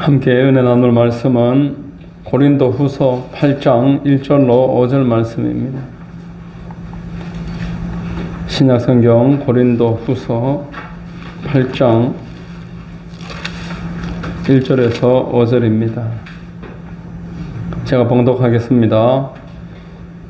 함께 은혜 나눌 말씀은 고린도 후서 8장 1절로 5절 말씀입니다. 신약성경 고린도 후서 8장 1절에서 5절입니다. 제가 봉독하겠습니다.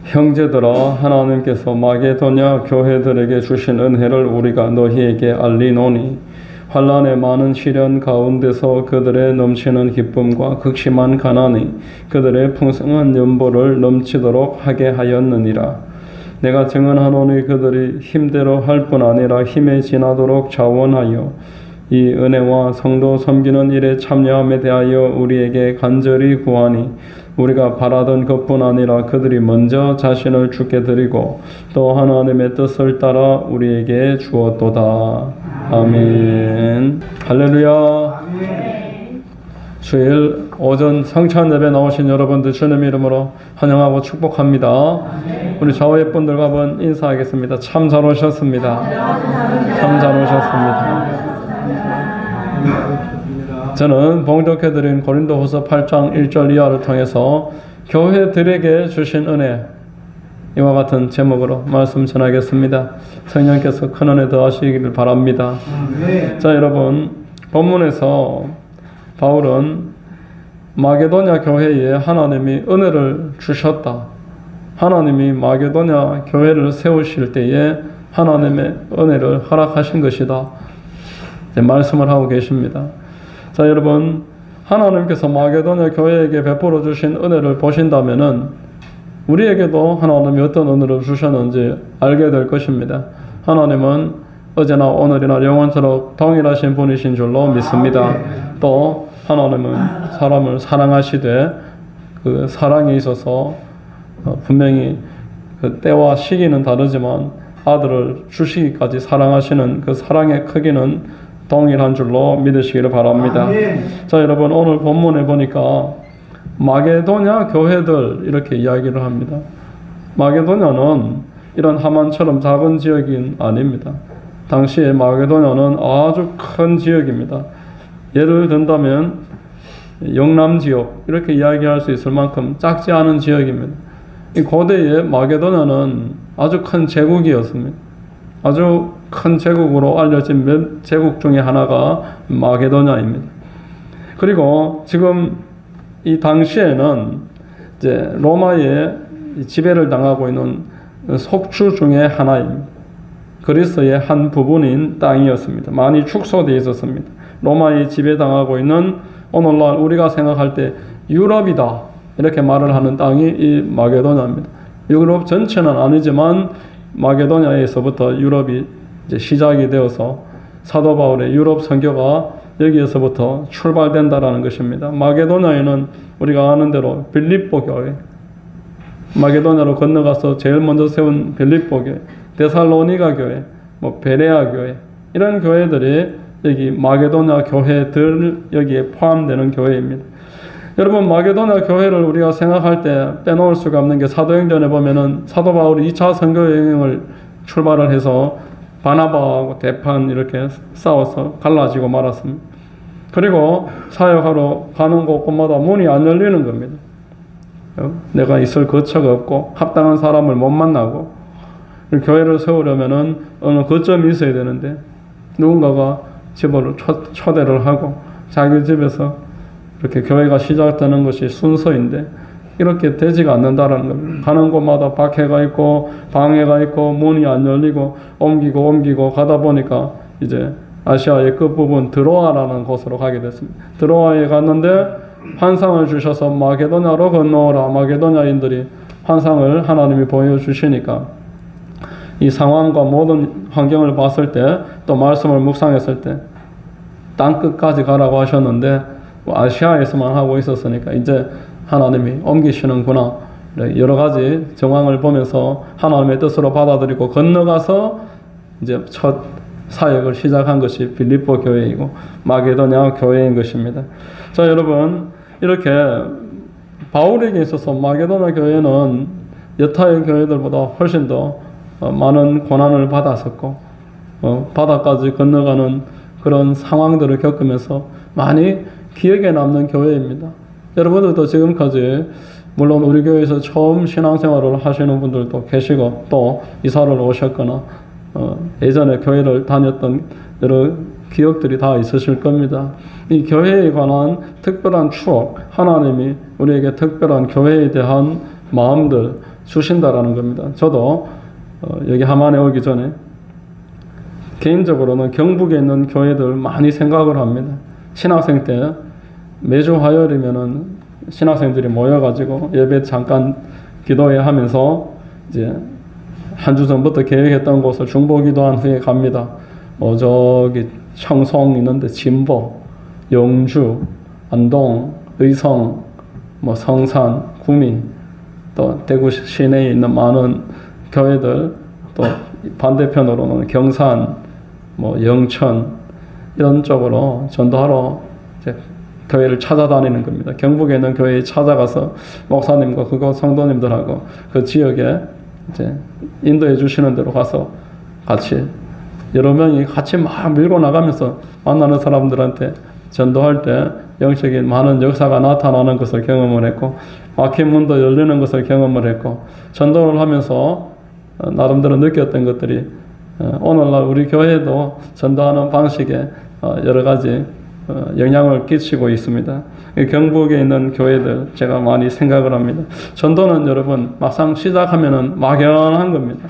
형제들아, 하나님께서 마게도냐 교회들에게 주신 은혜를 우리가 너희에게 알리노니 환난의 많은 시련 가운데서 그들의 넘치는 기쁨과 극심한 가난이 그들의 풍성한 연보를 넘치도록 하게 하였느니라. 내가 증언하노니 그들이 힘대로 할 뿐 아니라 힘에 지나도록 자원하여 이 은혜와 성도 섬기는 일에 참여함에 대하여 우리에게 간절히 구하니 우리가 바라던 것뿐 아니라 그들이 먼저 자신을 주께 드리고 또 하나님의 뜻을 따라 우리에게 주었도다. 아멘. 할렐루야. 주일 오전 성찬 예배 나오신 여러분들 주님 이름으로 환영하고 축복합니다. 우리 좌우의 분들과 한번 인사하겠습니다. 참 잘 오셨습니다. 참 잘 오셨습니다. 저는 봉독해드린 고린도후서 8장 1절 이하를 통해서 교회들에게 주신 은혜, 이와 같은 제목으로 말씀 전하겠습니다. 성령께서 큰 은혜 더하시기를 바랍니다. 자, 여러분, 본문에서 바울은 마게도냐 교회에 하나님이 은혜를 주셨다, 하나님이 마게도냐 교회를 세우실 때에 하나님의 은혜를 허락하신 것이다, 말씀을 하고 계십니다. 자, 여러분, 하나님께서 마게도냐 교회에게 베풀어 주신 은혜를 보신다면은 우리에게도 하나님이 어떤 은혜를 주셨는지 알게 될 것입니다. 하나님은 어제나 오늘이나 영원토록 동일하신 분이신 줄로 믿습니다. 또 하나님은 사람을 사랑하시되 그 사랑에 있어서 분명히 그 때와 시기는 다르지만 아들을 주시기까지 사랑하시는 그 사랑의 크기는 동일한 줄로 믿으시기를 바랍니다. 자, 여러분, 오늘 본문에 보니까 마게도냐 교회들 이렇게 이야기를 합니다. 마게도냐는 이런 하만처럼 작은 지역이 아닙니다. 당시에 마게도냐는 아주 큰 지역입니다. 예를 든다면 영남 지역 이렇게 이야기할 수 있을 만큼 작지 않은 지역입니다. 이 고대의 마게도냐는 아주 큰 제국이었습니다. 아주 큰 제국으로 알려진 몇 제국 중에 하나가 마게도냐입니다. 그리고 지금 이 당시에는 이제 로마의 지배를 당하고 있는 속주 중에 하나입니다. 그리스의 한 부분인 땅이었습니다. 많이 축소되어 있었습니다. 로마의 지배당하고 있는 오늘날 우리가 생각할 때 유럽이다 이렇게 말을 하는 땅이 이 마게도냐입니다. 유럽 전체는 아니지만 마게도냐에서부터 유럽이 이제 시작이 되어서 사도 바울의 유럽 선교가 여기에서부터 출발된다라는 것입니다. 마게도냐에는 우리가 아는 대로 빌립보 교회, 마게도냐로 건너가서 제일 먼저 세운 빌립보 교회, 데살로니가 교회, 베레아 교회, 이런 교회들이 여기 마게도냐 교회들 여기에 포함되는 교회입니다. 여러분, 마게도냐 교회를 우리가 생각할 때 빼놓을 수가 없는 게 사도행전에 보면은 사도 바울이 2차 선교 여행을 출발을 해서 바나바하고 대판 이렇게 싸워서 갈라지고 말았습니다. 그리고 사역하러 가는 곳마다 문이 안 열리는 겁니다. 내가 있을 거처가 없고 합당한 사람을 못 만나고, 교회를 세우려면은 어느 거점이 있어야 되는데 누군가가 집으로 초대를 하고 자기 집에서 이렇게 교회가 시작되는 것이 순서인데 이렇게 되지가 않는다라는 겁니다. 가는 곳마다 박해가 있고 방해가 있고 문이 안 열리고 옮기고 가다 보니까 이제 아시아의 끝부분 드로아라는 곳으로 가게 됐습니다. 드로아에 갔는데 환상을 주셔서 마게도냐로 건너오라. 마게도냐인들이 환상을 하나님이 보여주시니까 이 상황과 모든 환경을 봤을 때, 또 말씀을 묵상했을 때 땅끝까지 가라고 하셨는데 아시아에서만 하고 있었으니까 이제 하나님이 옮기시는구나, 여러 가지 정황을 보면서 하나님의 뜻으로 받아들이고 건너가서 이제 첫 사역을 시작한 것이 빌립보 교회이고 마게도냐 교회인 것입니다. 자, 여러분, 이렇게 바울에게 있어서 마게도냐 교회는 여타의 교회들보다 훨씬 더 많은 고난을 받았었고 바다까지 건너가는 그런 상황들을 겪으면서 많이 기억에 남는 교회입니다. 여러분들도 지금까지 물론 우리 교회에서 처음 신앙생활을 하시는 분들도 계시고 또 이사를 오셨거나 예전에 교회를 다녔던 여러 기억들이 다 있으실 겁니다. 이 교회에 관한 특별한 추억, 하나님이 우리에게 특별한 교회에 대한 마음들 주신다라는 겁니다. 저도 여기 함안에 오기 전에 개인적으로는 경북에 있는 교회들 많이 생각을 합니다. 신학생 때 매주 화요일이면은 신학생들이 모여가지고 예배 잠깐 기도회 하면서 이제 한 주 전부터 계획했던 곳을 중보 기도한 후에 갑니다. 저기 청송 있는데 진보, 영주, 안동, 의성, 성산, 구미, 또 대구 시내에 있는 많은 교회들, 또 반대편으로는 경산, 영천 이런 쪽으로 전도하러 이제 교회를 찾아다니는 겁니다. 경북에 있는 교회에 찾아가서 목사님과 그곳 성도님들하고 그 지역에 이제 인도해 주시는 대로 가서 같이 여러 명이 같이 막 밀고 나가면서 만나는 사람들한테 전도할 때 영적인 많은 역사가 나타나는 것을 경험을 했고 막힌 문도 열리는 것을 경험을 했고 전도를 하면서 나름대로 느꼈던 것들이 오늘날 우리 교회도 전도하는 방식에 여러 가지 영향을 끼치고 있습니다. 경북에 있는 교회들 제가 많이 생각을 합니다. 전도는 여러분 막상 시작하면은 막연한 겁니다.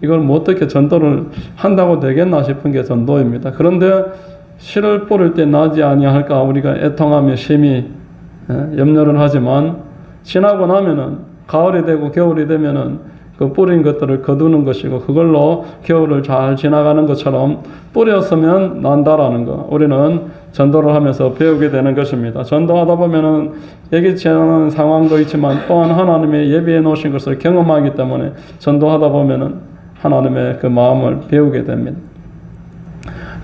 이걸 뭐 어떻게 전도를 한다고 되겠나 싶은 게 전도입니다. 그런데 씨를 뿌릴 때 나지 아니할까 우리가 애통하며 심히 염려를 하지만 지나고 나면은 가을이 되고 겨울이 되면은 그 뿌린 것들을 거두는 것이고 그걸로 겨울을 잘 지나가는 것처럼 뿌렸으면 난다라는 거 우리는 전도를 하면서 배우게 되는 것입니다. 전도하다 보면은 예기치 않은 상황도 있지만 또한 하나님의 예비해 놓으신 것을 경험하기 때문에 전도하다 보면은 하나님의 그 마음을 배우게 됩니다.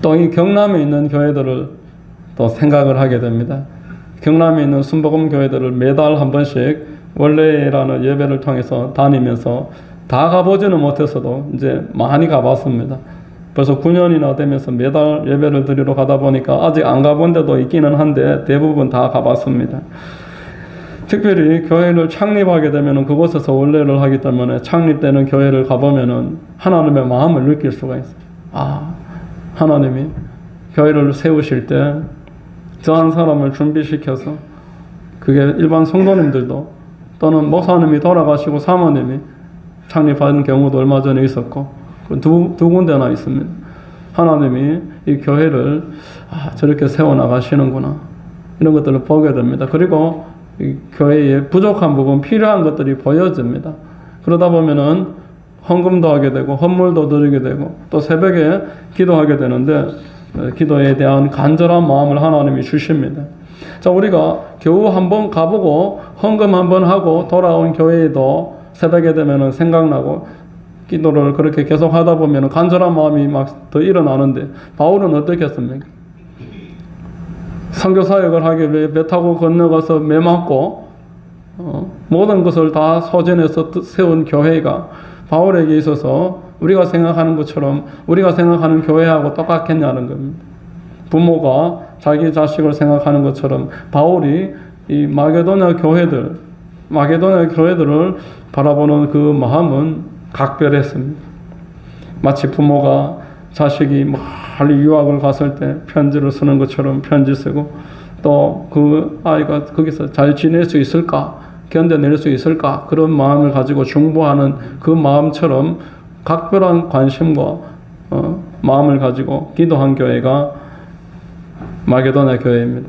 또 이 경남에 있는 교회들을 또 생각을 하게 됩니다. 경남에 있는 순복음 교회들을 매달 한 번씩 원래라는 예배를 통해서 다니면서 다 가보지는 못했어도 이제 많이 가봤습니다. 벌써 9년이나 되면서 매달 예배를 드리러 가다 보니까 아직 안 가본 데도 있기는 한데 대부분 다 가봤습니다. 특별히 교회를 창립하게 되면 그곳에서 원래를 하기 때문에 창립되는 교회를 가보면은 하나님의 마음을 느낄 수가 있어요. 하나님이 교회를 세우실 때 저한 사람을 준비시켜서 그게 일반 성도님들도 또는 목사님이 돌아가시고 사모님이 창립하는 경우도 얼마 전에 있었고 두 군데나 있습니다. 하나님이 이 교회를 저렇게 세워나가시는구나 이런 것들을 보게 됩니다. 그리고 이 교회에 부족한 부분 필요한 것들이 보여집니다. 그러다 보면은 헌금도 하게 되고 헌물도 드리게 되고 또 새벽에 기도하게 되는데 기도에 대한 간절한 마음을 하나님이 주십니다. 자, 우리가 겨우 한번 가보고 헌금 한번 하고 돌아온 교회에도 새벽에 되면은 생각나고 기도를 그렇게 계속 하다 보면은 간절한 마음이 막 더 일어나는데 바울은 어떻게 했습니까? 선교 사역을 하기 위해 배 타고 건너가서 매 맞고 모든 것을 다 소진해서 세운 교회가 바울에게 있어서 우리가 생각하는 것처럼 우리가 생각하는 교회하고 똑같겠냐는 겁니다. 부모가 자기 자식을 생각하는 것처럼 바울이 이 마게도냐 교회들을 바라보는 그 마음은 각별했습니다. 마치 부모가 자식이 멀리 유학을 갔을 때 편지를 쓰는 것처럼 편지 쓰고 또 그 아이가 거기서 잘 지낼 수 있을까 견뎌낼 수 있을까 그런 마음을 가지고 중보하는 그 마음처럼 각별한 관심과 마음을 가지고 기도한 교회가 마게도냐 교회입니다.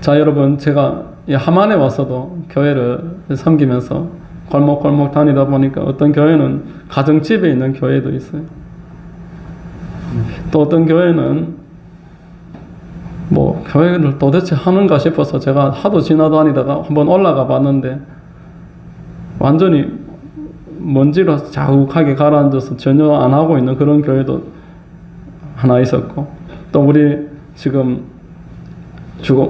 자, 여러분, 제가 이 함안에 와서도 교회를 섬기면서 골목골목 다니다 보니까 어떤 교회는 가정집에 있는 교회도 있어요. 또 어떤 교회는 교회를 도대체 하는가 싶어서 제가 하도 지나다니다가 한번 올라가 봤는데 완전히 먼지로 자욱하게 가라앉아서 전혀 안 하고 있는 그런 교회도 하나 있었고 또 우리 지금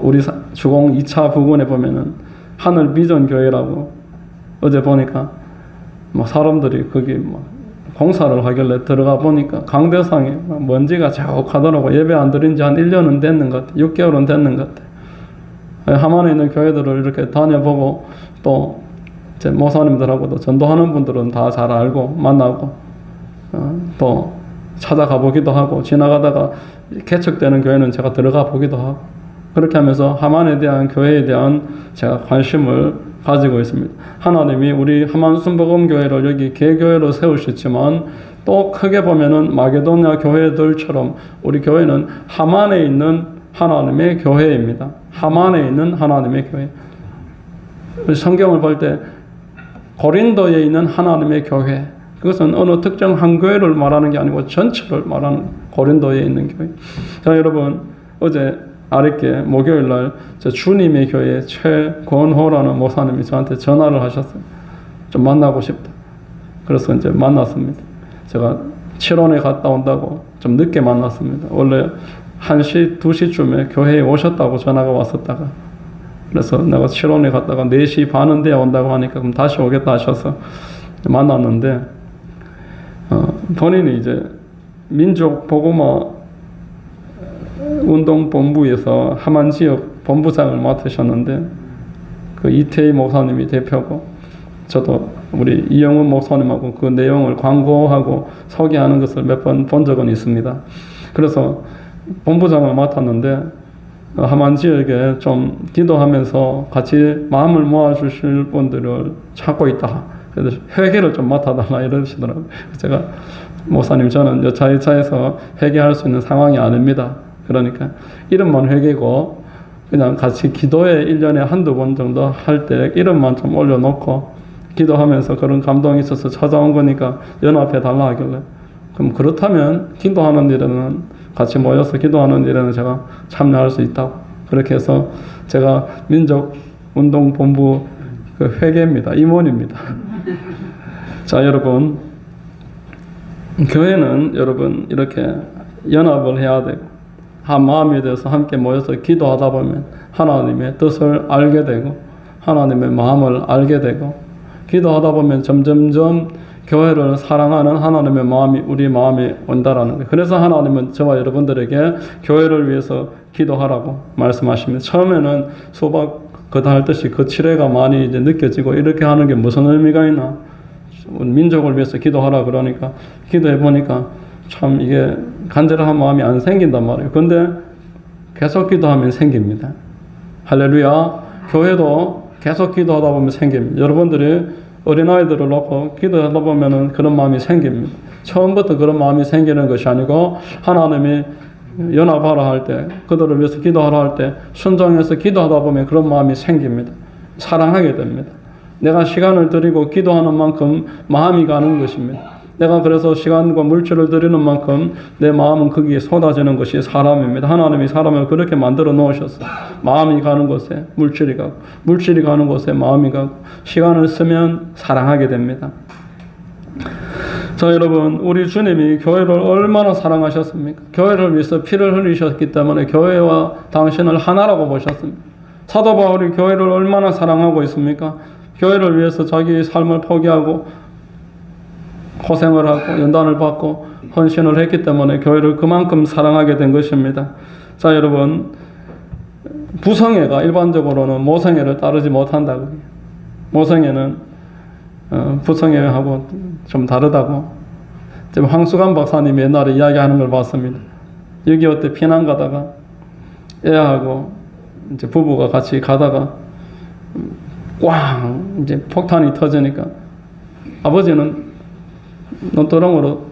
우리 주공 2차 부근에 보면은 하늘 비전 교회라고 어제 보니까 사람들이 거기 공사를 하길래 들어가 보니까 강대상에 먼지가 자욱하더라고. 예배 안 드린 지 한 1년은 됐는 것 같아. 6개월은 됐는 것 같아. 함안에 있는 교회들을 이렇게 다녀보고 또 제 목사님들하고도 전도하는 분들은 다 잘 알고 만나고 또 찾아가 보기도 하고 지나가다가 개척되는 교회는 제가 들어가 보기도 하고 그렇게 하면서 함안에 대한 교회에 대한 제가 관심을 가지고 있습니다. 하나님이 우리 함안 순복음교회를 여기 개교회로 세우셨지만 또 크게 보면은 마게도냐 교회들처럼 우리 교회는 함안에 있는 하나님의 교회입니다. 함안에 있는 하나님의 교회. 성경을 볼 때 고린도에 있는 하나님의 교회, 그것은 어느 특정 한 교회를 말하는 게 아니고 전체를 말하는 고린도에 있는 교회. 자, 여러분, 어제 아랫게 목요일 날 저 주님의 교회 최권호라는 목사님이 저한테 전화를 하셨어요. 좀 만나고 싶다. 그래서 이제 만났습니다. 제가 7원에 갔다 온다고 좀 늦게 만났습니다. 원래 1시, 2시쯤에 교회에 오셨다고 전화가 왔었다가 그래서 내가 7원에 갔다가 4시 반은 돼야 온다고 하니까 그럼 다시 오겠다 하셔서 만났는데 본인이 이제 민족복음화 운동본부에서 함안 지역 본부장을 맡으셨는데 그 이태희 목사님이 대표고 저도 우리 이영훈 목사님하고 그 내용을 광고하고 소개하는 것을 몇 번 본 적은 있습니다. 그래서 본부장을 맡았는데 함안 지역에 좀 기도하면서 같이 마음을 모아주실 분들을 찾고 있다. 그래서 회개를 좀 맡아달라 이러시더라고요. 제가 목사님 저는 여차여차해서 회개할 수 있는 상황이 아닙니다. 그러니까 이름만 회개고 그냥 같이 기도에 1년에 한두 번 정도 할 때 이름만 좀 올려놓고 기도하면서 그런 감동이 있어서 찾아온 거니까 연합해 달라 하길래 그럼 그렇다면 기도하는 일에는 같이 모여서 기도하는 일에는 제가 참여할 수 있다고 그렇게 해서 제가 민족운동본부 그 회계입니다. 임원입니다. 자, 여러분 교회는 여러분 이렇게 연합을 해야 되고 한 마음이 돼서 함께 모여서 기도하다 보면 하나님의 뜻을 알게 되고 하나님의 마음을 알게 되고 기도하다 보면 점점점 교회를 사랑하는 하나님의 마음이 우리 마음에 온다라는 거예요. 그래서 하나님은 저와 여러분들에게 교회를 위해서 기도하라고 말씀하십니다. 처음에는 수박 거다할 듯이 그 칠해가 많이 이제 느껴지고 이렇게 하는 게 무슨 의미가 있나? 민족을 위해서 기도하라 그러니까 기도해 보니까 참 이게 간절한 마음이 안 생긴단 말이에요. 근데 계속 기도하면 생깁니다. 할렐루야. 교회도 계속 기도하다 보면 생깁니다. 여러분들이 어린아이들을 놓고 기도하다 보면은 그런 마음이 생깁니다. 처음부터 그런 마음이 생기는 것이 아니고 하나님이 연합하라 할 때 그들을 위해서 기도하라 할 때 순종해서 기도하다 보면 그런 마음이 생깁니다. 사랑하게 됩니다. 내가 시간을 드리고 기도하는 만큼 마음이 가는 것입니다. 내가 그래서 시간과 물질을 드리는 만큼 내 마음은 거기에 쏟아지는 것이 사람입니다. 하나님이 사람을 그렇게 만들어 놓으셨어요. 마음이 가는 곳에 물질이 가고 물질이 가는 곳에 마음이 가고 시간을 쓰면 사랑하게 됩니다. 자, 여러분 우리 주님이 교회를 얼마나 사랑하셨습니까? 교회를 위해서 피를 흘리셨기 때문에 교회와 당신을 하나라고 보셨습니다. 사도 바울이 교회를 얼마나 사랑하고 있습니까? 교회를 위해서 자기의 삶을 포기하고 고생을 하고 연단을 받고 헌신을 했기 때문에 교회를 그만큼 사랑하게 된 것입니다. 자, 여러분 부성애가 일반적으로는 모성애를 따르지 못한다고. 모성애는 부성애하고 좀 다르다고 지금 황수관 박사님이 옛날에 이야기하는 걸 봤습니다. 6.25 때 피난 가다가 애하고 이제 부부가 같이 가다가 꽝 이제 폭탄이 터지니까 아버지는 눈도롱으로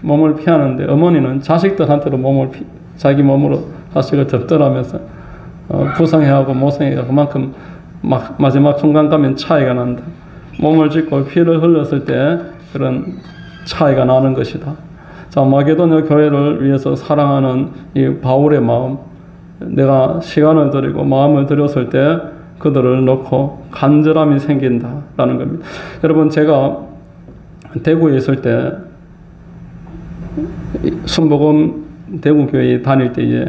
몸을 피하는데 어머니는 자식들한테로 자기 몸으로 자식을 덮더라면서 부성애하고 모성애가 그만큼 마지막 순간 가면 차이가 난다. 몸을 짚고 피를 흘렸을 때 그런 차이가 나는 것이다. 자, 마게도냐 교회를 위해서 사랑하는 이 바울의 마음, 내가 시간을 들이고 마음을 들였을 때 그들을 놓고 간절함이 생긴다라는 겁니다. 여러분 제가 대구에 있을 때 순복음 대구교회에 다닐 때에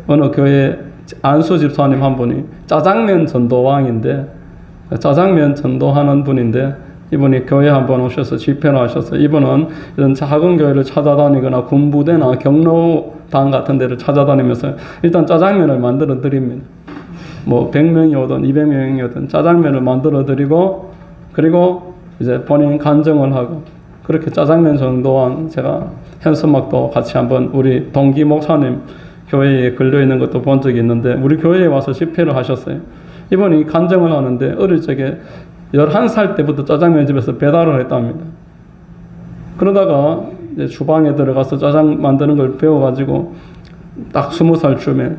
어느 교회 안수 집사님 한 분이 짜장면 전도왕인데 짜장면 전도하는 분인데 이분이 교회 한번 오셔서 집회를 하셔서 이분은 이런 작은 교회를 찾아다니거나 군부대나 경로당 같은 데를 찾아다니면서 일단 짜장면을 만들어 드립니다. 뭐 100명이 오든 200명이 오든 짜장면을 만들어 드리고 그리고 이제 본인 간증을 하고 그렇게 짜장면 정도한 제가 현수막도 같이 한번 우리 동기 목사님 교회에 걸려있는 것도 본 적이 있는데 우리 교회에 와서 집회를 하셨어요. 이분이 간증을 하는데 어릴 적에 11살 때부터 짜장면 집에서 배달을 했답니다. 그러다가 이제 주방에 들어가서 짜장 만드는 걸 배워가지고 딱 20살쯤에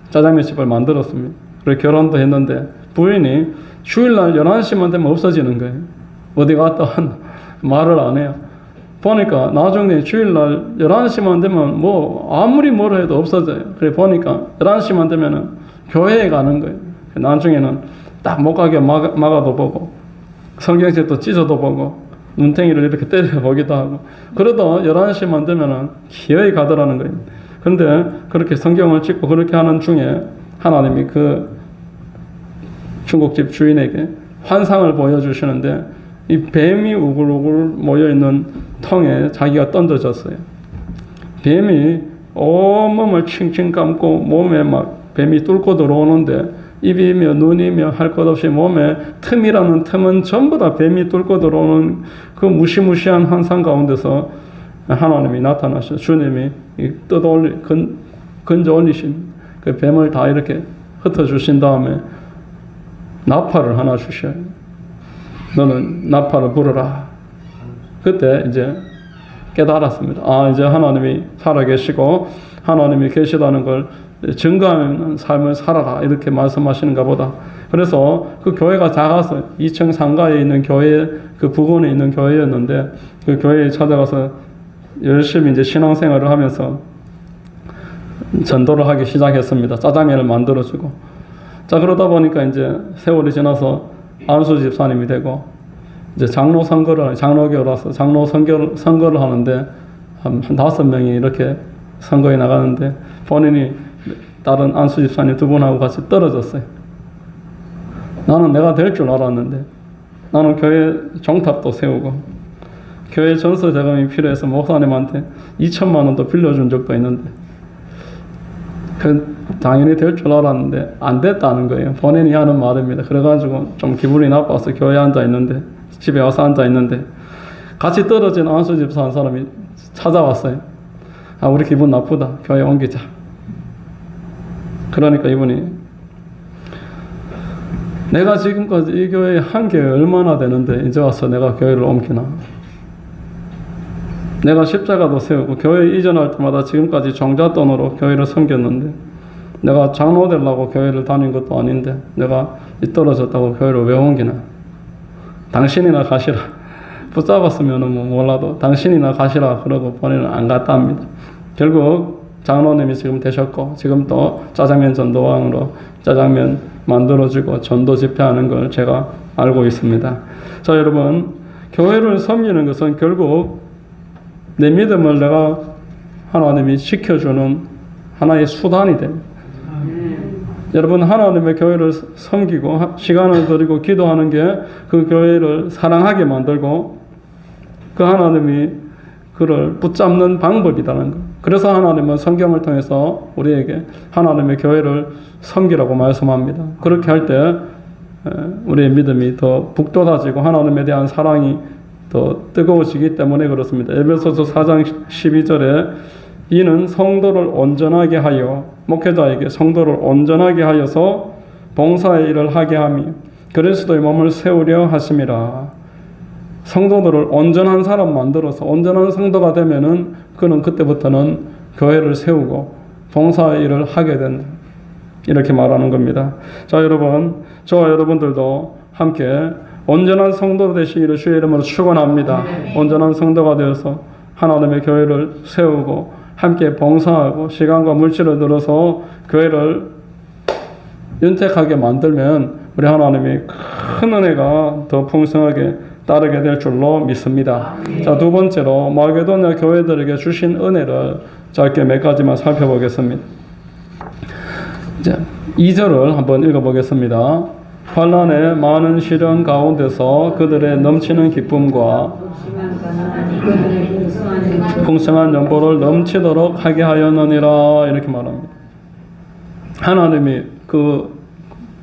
짜장면 집을 만들었습니다. 그리고 결혼도 했는데 부인이 주일날 11시만 되면 없어지는 거예요. 어디 갔다 말을 안 해요. 보니까 나중에 주일날 11시만 되면 뭐 아무리 뭐라 해도 없어져요. 그래 보니까 11시만 되면은 교회에 가는 거예요. 나중에는 딱 못 가게 막아도 보고 성경책도 찢어도 보고 눈탱이를 이렇게 때려보기도 하고 그러다 11시만 되면은 기어이 가더라는 거예요. 그런데 그렇게 성경을 찍고 그렇게 하는 중에 하나님이 그 중국집 주인에게 환상을 보여주시는데 이 뱀이 우글우글 모여있는 통에 자기가 던져졌어요. 뱀이 온몸을 칭칭 감고 몸에 막 뱀이 뚫고 들어오는데 입이며 눈이며 할 것 없이 몸에 틈이라는 틈은 전부 다 뱀이 뚫고 들어오는 그 무시무시한 환상 가운데서 하나님이 나타나셔. 주님이 건져 올리신 그 뱀을 다 이렇게 흩어주신 다음에 나팔을 하나 주셔요. 너는 나팔을 불어라. 그때 이제 깨달았습니다. 아, 이제 하나님이 살아계시고 하나님이 계시다는 걸 증거하는 삶을 살아라 이렇게 말씀하시는가 보다. 그래서 그 교회가 작아서 2층 상가에 있는 교회 그 부근에 있는 교회였는데 그 교회에 찾아가서 열심히 이제 신앙생활을 하면서 전도를 하기 시작했습니다. 짜장면을 만들어주고 자 그러다 보니까 이제 세월이 지나서 안수 집사님이 되고 이제 장로 장로교라서 장로 선거를 하는데 한 5명이 이렇게 선거에 나가는데 본인이 다른 안수 집사님 2분하고 같이 떨어졌어요. 나는 내가 될 줄 알았는데 나는 교회 종탑도 세우고 교회 전서 자금이 필요해서 목사님한테 2천만 원도 빌려준 적도 있는데 당연히 될 줄 알았는데 안 됐다는 거예요. 본인이 하는 말입니다. 그래가지고 좀 기분이 나빠서 교회에 앉아있는데 집에 와서 앉아있는데 같이 떨어진 안수 집사 한 사람이 찾아왔어요. 아, 우리 기분 나쁘다. 교회 옮기자. 그러니까 이분이 내가 지금까지 이 교회에 한 게 얼마나 되는데 이제 와서 내가 교회를 옮기나. 내가 십자가도 세우고 교회 이전할 때마다 지금까지 종잣돈으로 교회를 섬겼는데 내가 장로 되려고 교회를 다닌 것도 아닌데 내가 떨어졌다고 교회를 왜 옮기나. 당신이나 가시라. 붙잡았으면 뭐 몰라도 당신이나 가시라 그러고 본인은 안 갔다 합니다. 결국 장로님이 지금 되셨고 지금 또 짜장면 전도왕으로 짜장면 만들어주고 전도 집회하는 걸 제가 알고 있습니다. 자 여러분 교회를 섬기는 것은 결국 내 믿음을 내가 하나님이 지켜주는 하나의 수단이 됩니다. 여러분 하나님의 교회를 섬기고 시간을 들이고 기도하는 게 그 교회를 사랑하게 만들고 그 하나님이 그를 붙잡는 방법이라는 것. 그래서 하나님은 성경을 통해서 우리에게 하나님의 교회를 섬기라고 말씀합니다. 그렇게 할 때 우리의 믿음이 더 북돋아지고 하나님에 대한 사랑이 더 뜨거워지기 때문에 그렇습니다. 에베소서 4장 12절에 이는 성도를 온전하게 하여 목회자에게 성도를 온전하게 하여서 봉사의 일을 하게 하며 그리스도의 몸을 세우려 하심이라. 성도들을 온전한 사람 만들어서 온전한 성도가 되면은 그는 그때부터는 교회를 세우고 봉사의 일을 하게 된다. 이렇게 말하는 겁니다. 자 여러분, 저와 여러분들도 함께 온전한 성도 되시기를 주의 이름으로 축원합니다. 온전한 성도가 되어서 하나님의 교회를 세우고 함께 봉사하고 시간과 물질을 들어서 교회를 윤택하게 만들면 우리 하나님이 큰 은혜가 더 풍성하게 따르게 될 줄로 믿습니다. 자, 두 번째로 마게도냐 교회들에게 주신 은혜를 짧게 몇 가지만 살펴보겠습니다. 이제 2절을 한번 읽어보겠습니다. 환난의 많은 시련 가운데서 그들의 넘치는 기쁨과 풍성한 연보를 넘치도록 하게 하였느니라 이렇게 말합니다. 하나님이 그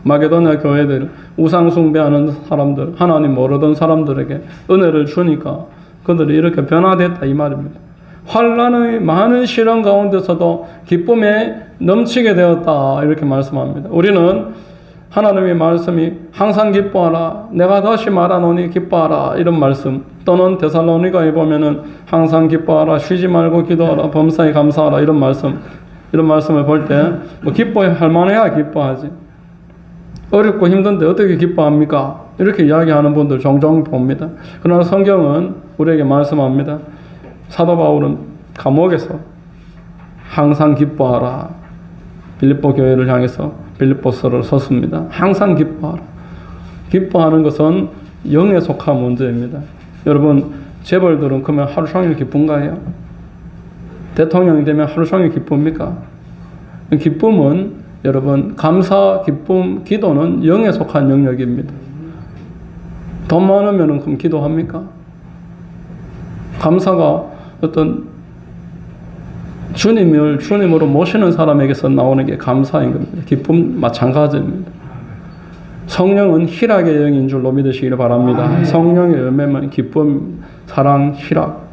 마게도냐 교회들 우상 숭배하는 사람들, 하나님 모르던 사람들에게 은혜를 주니까 그들이 이렇게 변화됐다 이 말입니다. 환난의 많은 시련 가운데서도 기쁨에 넘치게 되었다 이렇게 말씀합니다. 우리는 하나님의 말씀이 항상 기뻐하라, 내가 다시 말하노니 기뻐하라 이런 말씀, 또는 데살로니가에 보면은 항상 기뻐하라, 쉬지 말고 기도하라, 범사에 감사하라 이런 말씀을 볼 때 뭐 기뻐할 만해야 기뻐하지, 어렵고 힘든데 어떻게 기뻐합니까? 이렇게 이야기하는 분들 종종 봅니다. 그러나 성경은 우리에게 말씀합니다. 사도 바울은 감옥에서 항상 기뻐하라, 빌립보 교회를 향해서 빌립보서를 썼습니다. 항상 기뻐하라. 기뻐하는 것은 영에 속한 문제입니다. 여러분, 재벌들은 그러면 하루 종일 기쁜가요? 대통령이 되면 하루 종일 기쁩니까? 기쁨은 여러분, 감사, 기쁨, 기도는 영에 속한 영역입니다. 돈 많으면 그럼 기도합니까? 감사가 어떤 주님을 주님으로 모시는 사람에게서 나오는 게 감사인 겁니다. 기쁨 마찬가지입니다. 성령은 희락의 영인 줄로 믿으시기를 바랍니다. 성령의 열매만 기쁨, 사랑, 희락.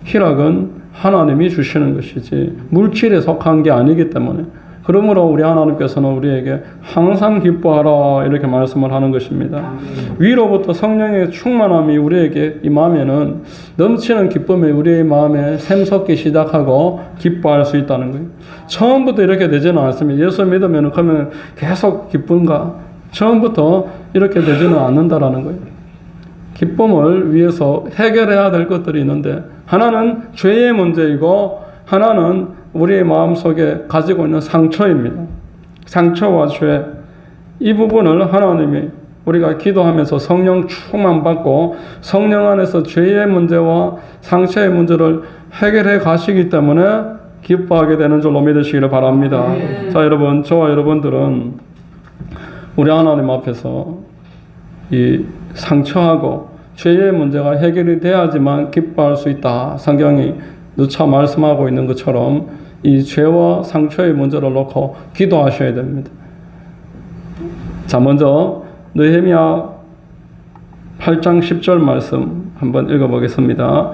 희락은 하나님이 주시는 것이지 물질에 속한 게 아니기 때문에, 그러므로 우리 하나님께서는 우리에게 항상 기뻐하라 이렇게 말씀을 하는 것입니다. 위로부터 성령의 충만함이 우리에게 임하면은 넘치는 기쁨이 우리의 마음에 샘솟기 시작하고 기뻐할 수 있다는 거예요. 처음부터 이렇게 되지는 않습니다. 예수 믿으면 그러면 계속 기쁜가? 처음부터 이렇게 되지는 않는다라는 거예요. 기쁨을 위해서 해결해야 될 것들이 있는데, 하나는 죄의 문제이고 하나는 우리의 마음속에 가지고 있는 상처입니다. 상처와 죄, 이 부분을 하나님이 우리가 기도하면서 성령 충만받고 성령 안에서 죄의 문제와 상처의 문제를 해결해 가시기 때문에 기뻐하게 되는 줄로 믿으시기를 바랍니다. 자, 여러분, 저와 여러분들은 우리 하나님 앞에서 이 상처하고 죄의 문제가 해결이 돼야지만 기뻐할 수 있다. 성경이 누차 말씀하고 있는 것처럼 이 죄와 상처의 문제를 놓고 기도하셔야 됩니다. 자, 먼저 느헤미야 8장 10절 말씀 한번 읽어보겠습니다.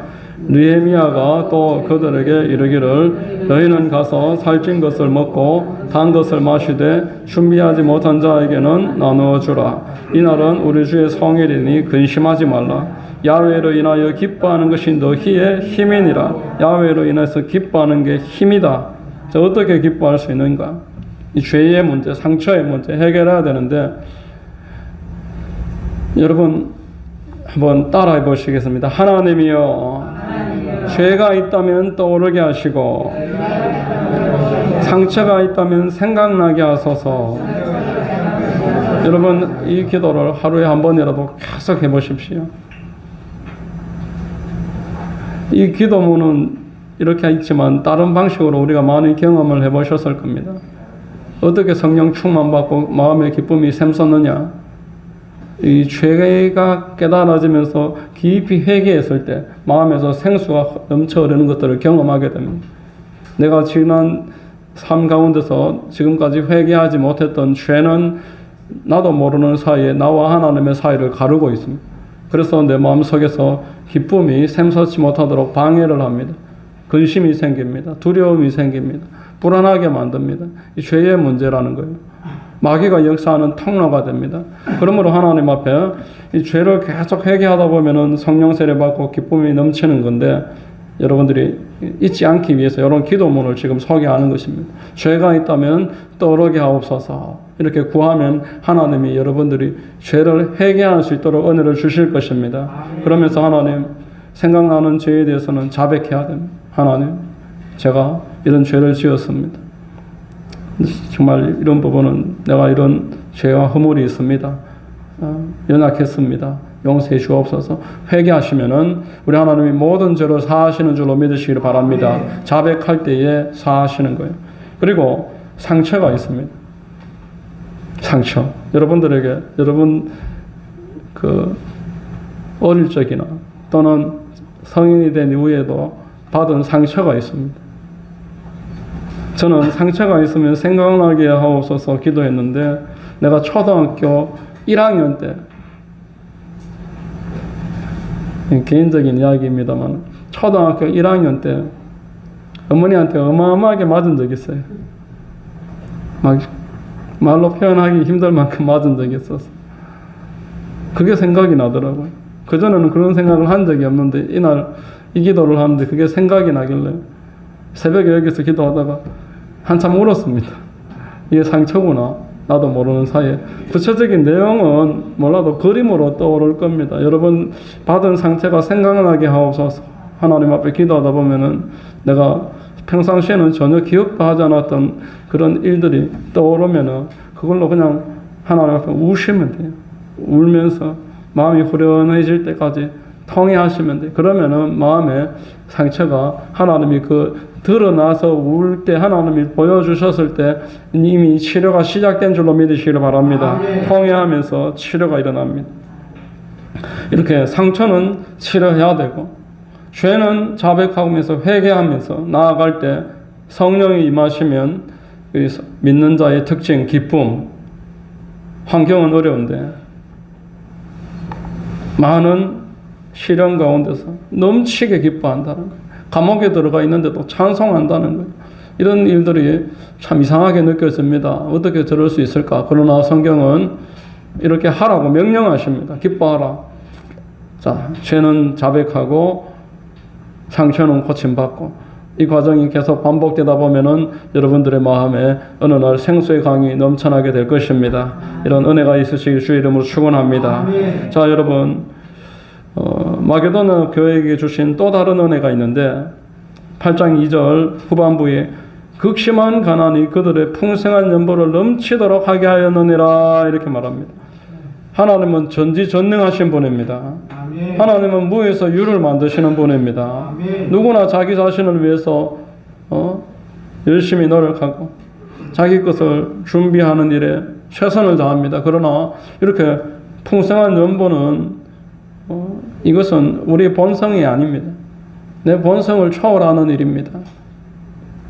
느헤미야가 또 그들에게 이르기를 너희는 가서 살찐 것을 먹고 단 것을 마시되 준비하지 못한 자에게는 나누어 주라. 이날은 우리 주의 성일이니 근심하지 말라. 야훼로 인하여 기뻐하는 것이 너희의 힘이니라. 야훼로 인해서 기뻐하는 게 힘이다. 자, 어떻게 기뻐할 수 있는가? 이 죄의 문제, 상처의 문제 해결해야 되는데, 여러분 한번 따라해 보시겠습니다. 하나님이여, 죄가 있다면 떠오르게 하시고 상처가 있다면 생각나게 하소서. 여러분, 이 기도를 하루에 한 번이라도 계속 해보십시오. 이 기도문은 이렇게 있지만 다른 방식으로 우리가 많이 경험을 해보셨을 겁니다. 어떻게 성령 충만받고 마음의 기쁨이 샘솟느냐? 이 죄가 깨달아지면서 깊이 회개했을 때 마음에서 생수가 넘쳐 흐르는 것들을 경험하게 됩니다. 내가 지난 삶 가운데서 지금까지 회개하지 못했던 죄는 나도 모르는 사이에 나와 하나님의 사이를 가르고 있습니다. 그래서 내 마음속에서 기쁨이 샘솟지 못하도록 방해를 합니다. 근심이 생깁니다. 두려움이 생깁니다. 불안하게 만듭니다. 이 죄의 문제라는 거예요. 마귀가 역사하는 통로가 됩니다. 그러므로 하나님 앞에 이 죄를 계속 회개하다 보면은 성령 세례 받고 기쁨이 넘치는 건데, 여러분들이 잊지 않기 위해서 이런 기도문을 지금 소개하는 것입니다. 죄가 있다면 떠오르게 하옵소서. 이렇게 구하면 하나님이 여러분들이 죄를 회개할 수 있도록 은혜를 주실 것입니다. 그러면서 하나님, 생각나는 죄에 대해서는 자백해야 됩니다. 하나님, 제가 이런 죄를 지었습니다. 정말 이런 부분은 내가 이런 죄와 허물이 있습니다. 연약했습니다. 용서해 주옵소서. 회개하시면은 우리 하나님이 모든 죄를 사하시는 줄로 믿으시기를 바랍니다. 자백할 때에 사하시는 거예요. 그리고 상처가 있습니다. 상처, 여러분들에게 여러분 그 어릴 적이나 또는 성인이 된 이후에도 받은 상처가 있습니다. 저는 상처가 있으면 생각나게 하옵소서 기도했는데, 내가 초등학교 1학년 때, 개인적인 이야기입니다만, 초등학교 1학년 때 어머니한테 어마어마하게 맞은 적이 있어요. 막 말로 표현하기 힘들 만큼 맞은 적이 있어서 그게 생각이 나더라고요. 그전에는 그런 생각을 한 적이 없는데 이날 이 기도를 하는데 그게 생각이 나길래 새벽에 여기서 기도하다가 한참 울었습니다. 이게 상처구나. 나도 모르는 사이에. 구체적인 내용은 몰라도 그림으로 떠오를 겁니다. 여러분 받은 상처가 생각나게 하옵소서. 하나님 앞에 기도하다 보면은 내가 평상시에는 전혀 기억도 하지 않았던 그런 일들이 떠오르면은 그걸로 그냥 하나님 앞에 우시면 돼요. 울면서 마음이 후련해질 때까지 통회하시면 돼요. 그러면은 마음의 상처가 하나님이 드러나서 울 때 하나님이 보여주셨을 때 이미 치료가 시작된 줄로 믿으시기를 바랍니다. 통회하면서 치료가 일어납니다. 이렇게 상처는 치료해야 되고, 죄는 자백하면서 회개하면서 나아갈 때 성령이 임하시면 믿는 자의 특징, 기쁨. 환경은 어려운데 많은 시련 가운데서 넘치게 기뻐한다는 거예요. 감옥에 들어가 있는데도 찬송한다는 거예요. 이런 일들이 참 이상하게 느껴집니다. 어떻게 저럴 수 있을까? 그러나 성경은 이렇게 하라고 명령하십니다. 기뻐하라. 자, 죄는 자백하고 상처는 고침받고, 이 과정이 계속 반복되다 보면은 여러분들의 마음에 어느 날 생수의 강이 넘쳐나게 될 것입니다. 이런 은혜가 있으시길 주의 이름으로 축원합니다. 자, 여러분, 마게도나 교회에게 주신 또 다른 은혜가 있는데 8장 2절 후반부에 극심한 가난이 그들의 풍성한 연보를 넘치도록 하게 하였느니라 이렇게 말합니다. 하나님은 전지전능하신 분입니다. 하나님은 무에서 유를 만드시는 분입니다. 누구나 자기 자신을 위해서 열심히 노력하고 자기 것을 준비하는 일에 최선을 다합니다. 그러나 이렇게 풍성한 연보는 이것은 우리의 본성이 아닙니다. 내 본성을 초월하는 일입니다.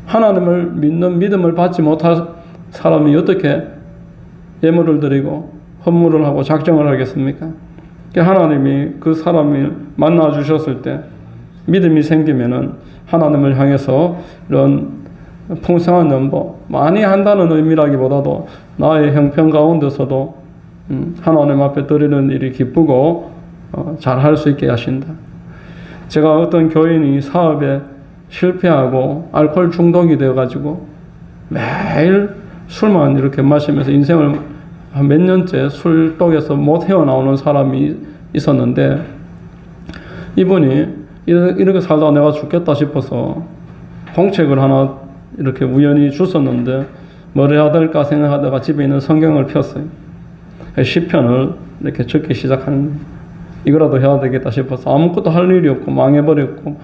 하나님을 믿는 믿음을 받지 못할 사람이 어떻게 예물을 드리고 헌물을 하고 작정을 하겠습니까? 하나님이 그 사람을 만나 주셨을 때 믿음이 생기면은 하나님을 향해서 이런 풍성한 연보, 많이 한다는 의미라기보다도 나의 형편 가운데서도 하나님 앞에 드리는 일이 기쁘고 잘 할 수 있게 하신다. 제가 어떤 교인이 사업에 실패하고 알코올 중독이 되어가지고 매일 술만 이렇게 마시면서 인생을 한 몇 년째 술독에서 못 헤어나오는 사람이 있었는데, 이분이 이렇게 살다가 내가 죽겠다 싶어서 공책을 하나 이렇게 우연히 주웠는데 뭘 해야 될까 생각하다가 집에 있는 성경을 폈어요. 시편을 이렇게 적기 시작하는 거예요. 이거라도 해야 되겠다 싶어서 아무것도 할 일이 없고 망해버렸고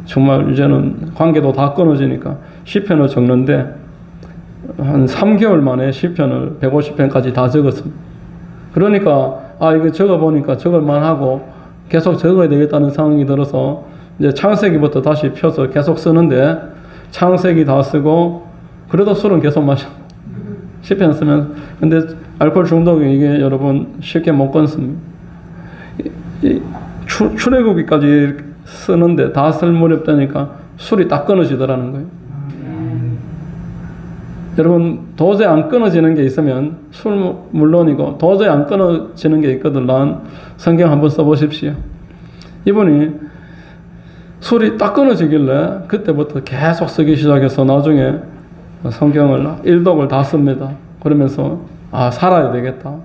정말 이제는 관계도 다 끊어지니까 시편을 적는데 한 3개월 만에 시편을 150편까지 다 적었습니다. 그러니까 이거 적어보니까 적을만 하고 계속 적어야 되겠다는 생각이 들어서 이제 창세기부터 다시 펴서 계속 쓰는데 창세기 다 쓰고 그래도 술은 계속 마셔. 시편 쓰면. 근데 알코올 중독이 이게 여러분 쉽게 못 끊습니다. 출애굽기까지 쓰는데 다 쓸 무렵 되니까 술이 딱 끊어지더라는 거예요. 여러분 도저히 안 끊어지는 게 있으면 술 물론이고 도저히 안 끊어지는 게 있거든. 성경 한번 써보십시오. 이분이 술이 딱 끊어지길래 그때부터 계속 쓰기 시작해서 나중에 성경을 1독을 다 씁니다. 그러면서 살아야 되겠다.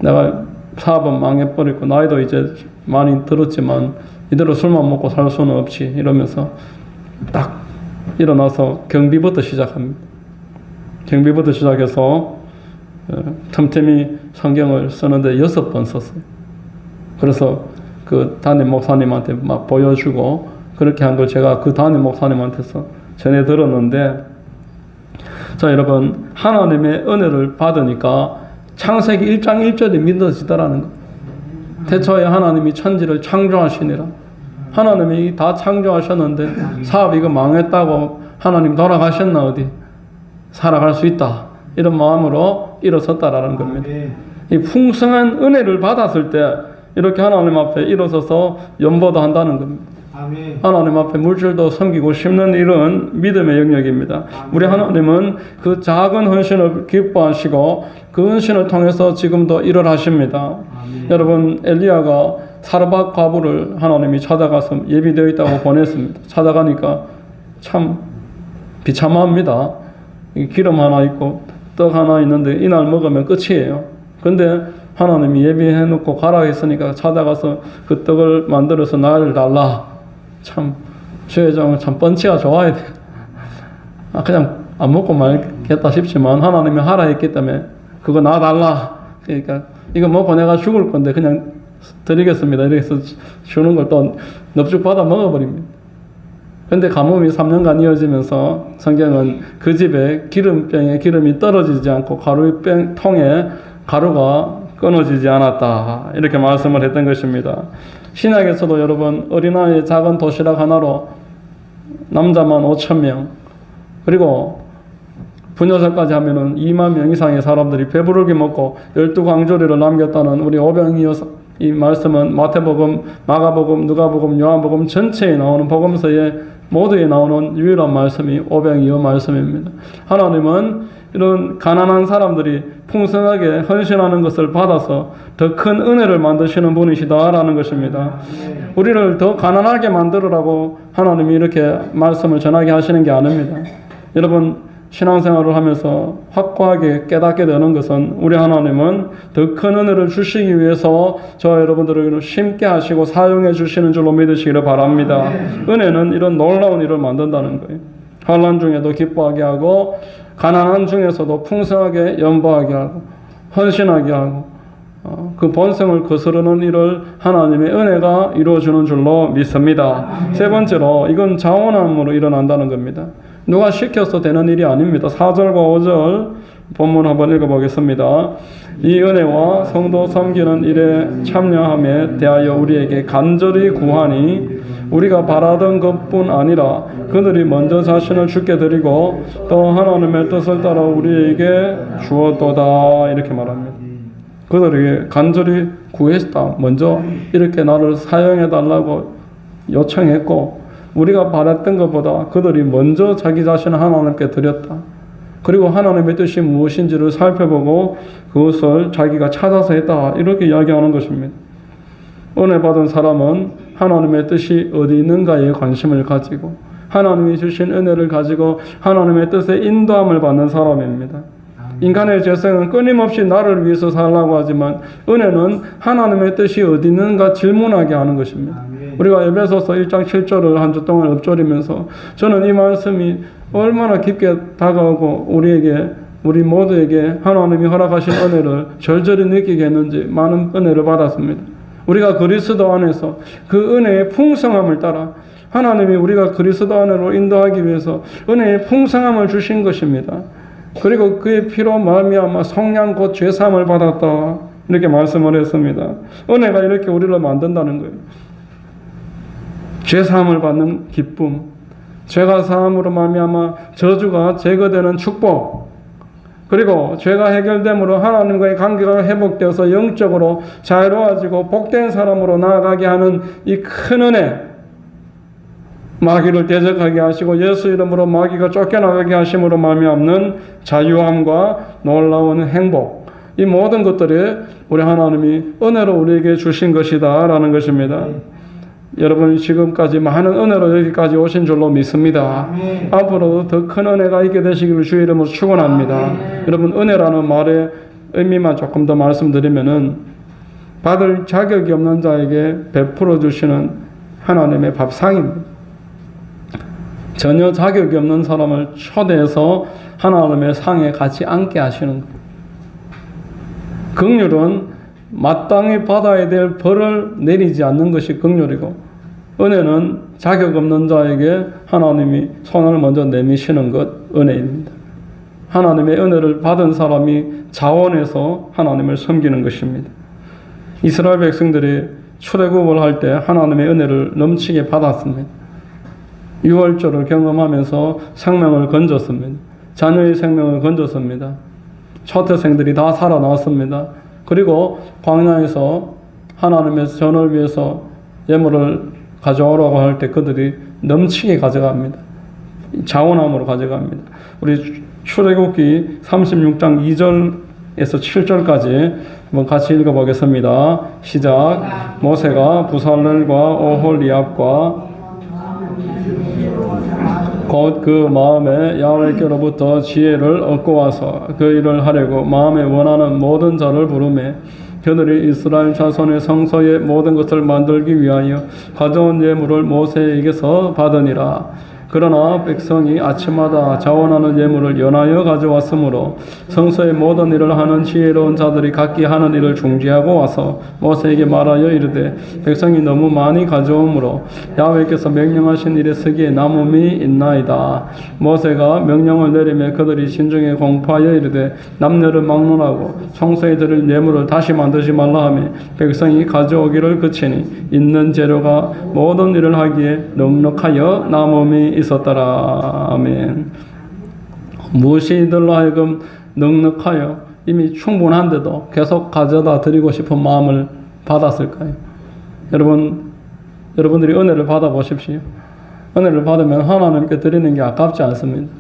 내가 사업은 망해버리고 나이도 이제 많이 들었지만 이대로 술만 먹고 살 수는 없지 이러면서 딱 일어나서 경비부터 시작합니다. 경비부터 시작해서 틈틈이 성경을 쓰는데 6번 썼어요. 그래서 그 담임 목사님한테 막 보여주고 그렇게 한 걸 제가 그 담임 목사님한테서 전해 들었는데 자, 여러분, 하나님의 은혜를 받으니까 창세기 1장 1절이 믿어지더라는 것. 태초에 하나님이 천지를 창조하시니라. 하나님이 다 창조하셨는데 사업 이거 망했다고 하나님 돌아가셨나 어디? 살아갈 수 있다. 이런 마음으로 일어섰다라는 겁니다. 이 풍성한 은혜를 받았을 때 이렇게 하나님 앞에 일어서서 연보도 한다는 겁니다. 아멘. 하나님 앞에 물질도 섬기고 심는 일은 믿음의 영역입니다. 우리 하나님은 그 작은 헌신을 기뻐하시고 그 헌신을 통해서 지금도 일을 하십니다. 여러분, 엘리야가 사르밧 과부를 하나님이 찾아가서 예비되어 있다고 보냈습니다. 찾아가니까 참 비참합니다. 기름 하나 있고 떡 하나 있는데 이날 먹으면 끝이에요. 근데 하나님이 예비해놓고 가라 했으니까 찾아가서 그 떡을 만들어서 나를 달라. 참 주회장은 참 펀치가 좋아야 돼. 그냥 안 먹고 말겠다 싶지만 하나님이 하라 했기 때문에 그거 나 달라. 그러니까 이거 먹고 내가 죽을 건데 그냥 드리겠습니다. 이래서 주는 걸 또 넙죽 받아 먹어버립니다. 근데 가뭄이 3년간 이어지면서 성경은 그 집에 기름병에 기름이 떨어지지 않고 가루병 통에 가루가 끊어지지 않았다. 이렇게 말씀을 했던 것입니다. 신약에서도 여러분 어린아이의 작은 도시락 하나로 남자만 5,000명 그리고 부녀자까지 하면은 2만 명 이상의 사람들이 배부르게 먹고 12광조리를 남겼다는 우리 오병이어 이 말씀은 마태복음, 마가복음, 누가복음, 요한복음 전체에 나오는 복음서에 모두에 나오는 유일한 말씀이 오병이어 말씀입니다. 하나님은 이런 가난한 사람들이 풍성하게 헌신하는 것을 받아서 더 큰 은혜를 만드시는 분이시다라는 것입니다. 우리를 더 가난하게 만들으라고 하나님이 이렇게 말씀을 전하게 하시는 게 아닙니다. 여러분, 신앙생활을 하면서 확고하게 깨닫게 되는 것은 우리 하나님은 더 큰 은혜를 주시기 위해서 저와 여러분들을 심게 하시고 사용해 주시는 줄로 믿으시기를 바랍니다. 은혜는 이런 놀라운 일을 만든다는 거예요. 환난 중에도 기뻐하게 하고 가난한 중에서도 풍성하게 연보하게 하고 헌신하게 하고 그 본성을 거스르는 일을 하나님의 은혜가 이루어주는 줄로 믿습니다. 세 번째로 이건 자원함으로 일어난다는 겁니다. 누가 시켜서 되는 일이 아닙니다. 4절과 5절 본문 한번 읽어보겠습니다. 이 은혜와 성도 섬기는 일에 참여함에 대하여 우리에게 간절히 구하니 우리가 바라던 것뿐 아니라 그들이 먼저 자신을 주께 드리고 또 하나님의 뜻을 따라 우리에게 주었도다. 이렇게 말합니다. 그들에게 간절히 구했다. 먼저 이렇게 나를 사용해달라고 요청했고 우리가 바랬던 것보다 그들이 먼저 자기 자신을 하나님께 드렸다. 그리고 하나님의 뜻이 무엇인지를 살펴보고 그것을 자기가 찾아서 했다. 이렇게 이야기하는 것입니다. 은혜 받은 사람은 하나님의 뜻이 어디 있는가에 관심을 가지고 하나님이 주신 은혜를 가지고 하나님의 뜻에 인도함을 받는 사람입니다. 인간의 죄성은 끊임없이 나를 위해서 살라고 하지만 은혜는 하나님의 뜻이 어디 있는가 질문하게 하는 것입니다. 우리가 에베소서 1장 7절을 한 주 동안 읊조리면서 저는 이 말씀이 얼마나 깊게 다가오고 우리 모두에게 하나님이 허락하신 은혜를 절절히 느끼게 했는지 많은 은혜를 받았습니다. 우리가 그리스도 안에서 그 은혜의 풍성함을 따라 하나님이 우리가 그리스도 안으로 인도하기 위해서 은혜의 풍성함을 주신 것입니다. 그리고 그의 피로 말미암아 성량 곧 죄사함을 받았다. 이렇게 말씀을 했습니다. 은혜가 이렇게 우리를 만든다는 거예요. 죄사함을 받는 기쁨, 죄가 사함으로 말미암아 저주가 제거되는 축복, 그리고 죄가 해결됨으로 하나님과의 관계가 회복되어서 영적으로 자유로워지고 복된 사람으로 나아가게 하는 이 큰 은혜, 마귀를 대적하게 하시고 예수 이름으로 마귀가 쫓겨나가게 하심으로 말미암는 자유함과 놀라운 행복, 이 모든 것들이 우리 하나님이 은혜로 우리에게 주신 것이다 라는 것입니다. 여러분 지금까지 많은 은혜로 여기까지 오신 줄로 믿습니다. 앞으로도 더 큰 은혜가 있게 되시기를 주의 이름으로 축원합니다. 여러분 은혜라는 말의 의미만 조금 더 말씀드리면은 받을 자격이 없는 자에게 베풀어 주시는 하나님의 밥상입니다. 전혀 자격이 없는 사람을 초대해서 하나님의 상에 같이 앉게 하시는 것. 긍휼은 마땅히 받아야 될 벌을 내리지 않는 것이 긍휼이고 은혜는 자격 없는 자에게 하나님이 손을 먼저 내미시는 것 은혜입니다. 하나님의 은혜를 받은 사람이 자원해서 하나님을 섬기는 것입니다. 이스라엘 백성들이 출애굽을 할 때 하나님의 은혜를 넘치게 받았습니다. 유월절을 경험하면서 생명을 건졌습니다. 자녀의 생명을 건졌습니다. 초태생들이 다 살아났습니다. 그리고 광야에서 하나님의 전을 위해서 예물을 가져오라고 할 때 그들이 넘치게 가져갑니다. 자원함으로 가져갑니다. 우리 출애굽기 36장 2절에서 7절까지 한번 같이 읽어보겠습니다. 시작. 모세가 부살렐과 오홀리압과 곧 그 마음에 야훼께로부터 지혜를 얻고 와서 그 일을 하려고 마음에 원하는 모든 자를 부르매 그들이 이스라엘 자손의 성소의 모든 것을 만들기 위하여 가져온 예물을 모세에게서 받으니라. 그러나 백성이 아침마다 자원하는 예물을 연하여 가져왔으므로 성소의 모든 일을 하는 지혜로운 자들이 각기 하는 일을 중지하고 와서 모세에게 말하여 이르되 백성이 너무 많이 가져오므로 야훼께서 명령하신 일에 서기에 남음이 있나이다. 모세가 명령을 내리며 그들이 신중에 공포하여 이르되 남녀를 막론하고 성소에 드릴 예물을 다시 만들지 말라 하며 백성이 가져오기를 그치니 있는 재료가 모든 일을 하기에 넉넉하여 남음이 있었더라. 아멘. 무엇이 이들로 하여금 넉넉하여 이미 충분한데도 계속 가져다 드리고 싶은 마음을 받았을까요? 여러분들이 은혜를 받아보십시오. 은혜를 받으면 하나님께 드리는 게 아깝지 않습니다.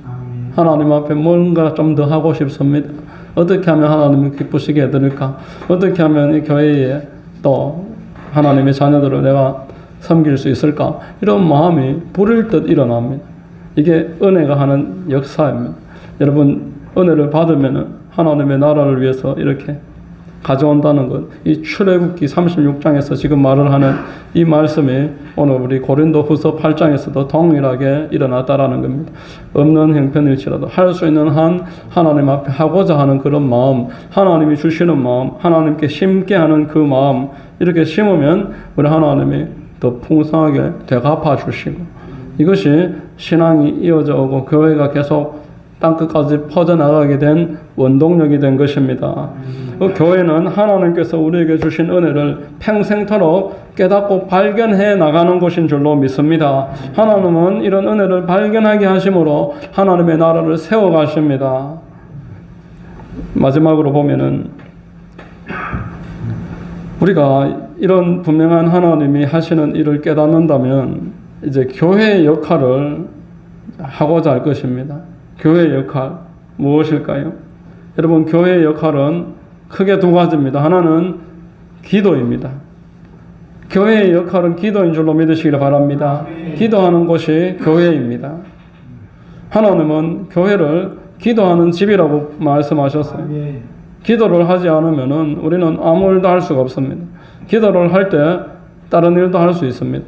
하나님 앞에 뭔가 좀 더 하고 싶습니다. 어떻게 하면 하나님을 기쁘시게 해드릴까? 어떻게 하면 이 교회에 또 하나님의 자녀들을 내가 섬길 수 있을까? 이런 마음이 불일 듯 일어납니다. 이게 은혜가 하는 역사입니다. 여러분, 은혜를 받으면 하나님의 나라를 위해서 이렇게 가져온다는 것, 이 출애굽기 36장에서 지금 말을 하는 이 말씀이 오늘 우리 고린도후서 8장에서도 동일하게 일어났다라는 겁니다. 없는 형편일지라도 할 수 있는 한 하나님 앞에 하고자 하는 그런 마음, 하나님이 주시는 마음, 하나님께 심게 하는 그 마음, 이렇게 심으면 우리 하나님이 더 풍성하게 되갚아 주시고, 이것이 신앙이 이어져 오고 교회가 계속 땅끝까지 퍼져나가게 된 원동력이 된 것입니다. 그 교회는 하나님께서 우리에게 주신 은혜를 평생토록 깨닫고 발견해 나가는 곳인 줄로 믿습니다. 하나님은 이런 은혜를 발견하게 하심으로 하나님의 나라를 세워가십니다. 마지막으로 보면은 우리가 이런 분명한 하나님이 하시는 일을 깨닫는다면 이제 교회의 역할을 하고자 할 것입니다. 교회의 역할 무엇일까요? 여러분, 교회의 역할은 크게 두 가지입니다. 하나는 기도입니다. 교회의 역할은 기도인 줄로 믿으시기를 바랍니다. 기도하는 곳이 교회입니다. 하나님은 교회를 기도하는 집이라고 말씀하셨어요. 기도를 하지 않으면 우리는 아무 일도 할 수가 없습니다. 기도를 할 때 다른 일도 할 수 있습니다.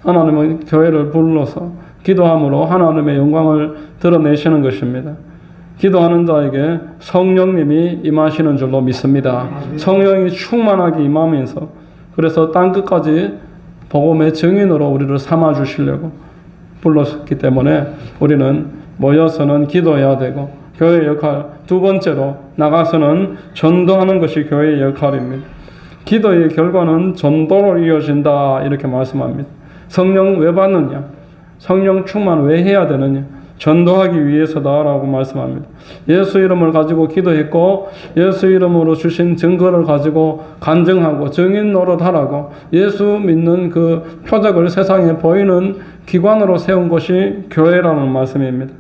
하나님은 교회를 불러서 기도함으로 하나님의 영광을 드러내시는 것입니다. 기도하는 자에게 성령님이 임하시는 줄로 믿습니다. 성령이 충만하게 임하면서 그래서 땅끝까지 복음의 증인으로 우리를 삼아 주시려고 불렀기 때문에 우리는 모여서는 기도해야 되고, 교회의 역할 두 번째로 나가서는 전도하는 것이 교회의 역할입니다. 기도의 결과는 전도로 이어진다, 이렇게 말씀합니다. 성령 왜 받느냐? 성령 충만 왜 해야 되느냐? 전도하기 위해서다라고 말씀합니다. 예수 이름을 가지고 기도했고 예수 이름으로 주신 증거를 가지고 간증하고 증인 노릇하라고 예수 믿는 그 표적을 세상에 보이는 기관으로 세운 것이 교회라는 말씀입니다.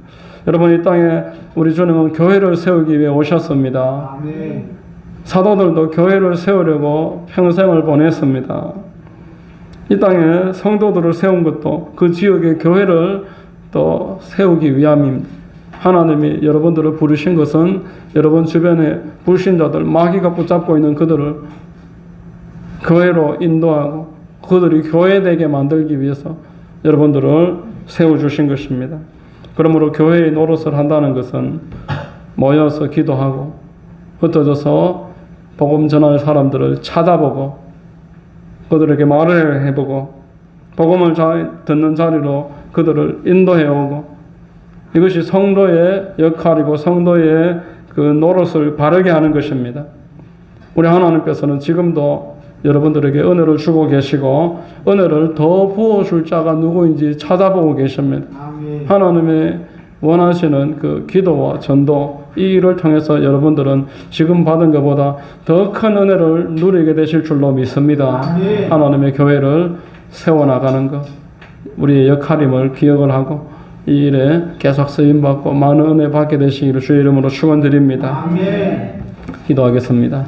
여러분, 이 땅에 우리 주님은 교회를 세우기 위해 오셨습니다. 사도들도 교회를 세우려고 평생을 보냈습니다. 이 땅에 성도들을 세운 것도 그 지역의 교회를 또 세우기 위함입니다. 하나님이 여러분들을 부르신 것은 여러분 주변에 불신자들, 마귀가 붙잡고 있는 그들을 교회로 인도하고 그들이 교회되게 만들기 위해서 여러분들을 세워주신 것입니다. 그러므로 교회의 노릇을 한다는 것은 모여서 기도하고 흩어져서 복음 전할 사람들을 찾아보고 그들에게 말을 해보고 복음을 잘 듣는 자리로 그들을 인도해오고 이것이 성도의 역할이고 성도의 그 노릇을 바르게 하는 것입니다. 우리 하나님께서는 지금도 여러분들에게 은혜를 주고 계시고 은혜를 더 부어줄 자가 누구인지 찾아보고 계십니다. 하나님의 원하시는 그 기도와 전도 이 일을 통해서 여러분들은 지금 받은 것보다 더 큰 은혜를 누리게 되실 줄로 믿습니다. 하나님의 교회를 세워나가는 것 우리의 역할임을 기억을 하고 이 일에 계속 쓰임받고 많은 은혜 받게 되시기를 주의 이름으로 축원드립니다. 기도하겠습니다.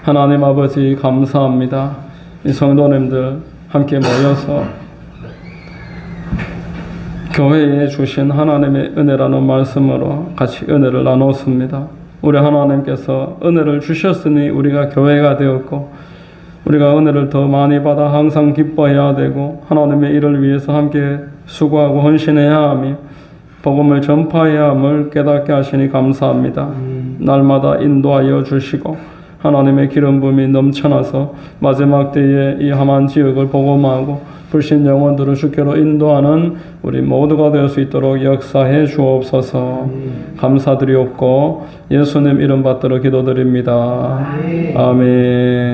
하나님 아버지 감사합니다. 이 성도님들 함께 모여서 교회에 주신 하나님의 은혜라는 말씀으로 같이 은혜를 나눴습니다. 우리 하나님께서 은혜를 주셨으니 우리가 교회가 되었고 우리가 은혜를 더 많이 받아 항상 기뻐해야 되고 하나님의 일을 위해서 함께 수고하고 헌신해야 하며 복음을 전파해야 함을 깨닫게 하시니 감사합니다. 날마다 인도하여 주시고 하나님의 기름 부음이 넘쳐나서 마지막 때에 이 험한 지역을 복음하고 불신 영혼들을 주께로 인도하는 우리 모두가 될 수 있도록 역사해 주옵소서. 감사드리옵고 예수님 이름 받들어 기도드립니다. 아멘.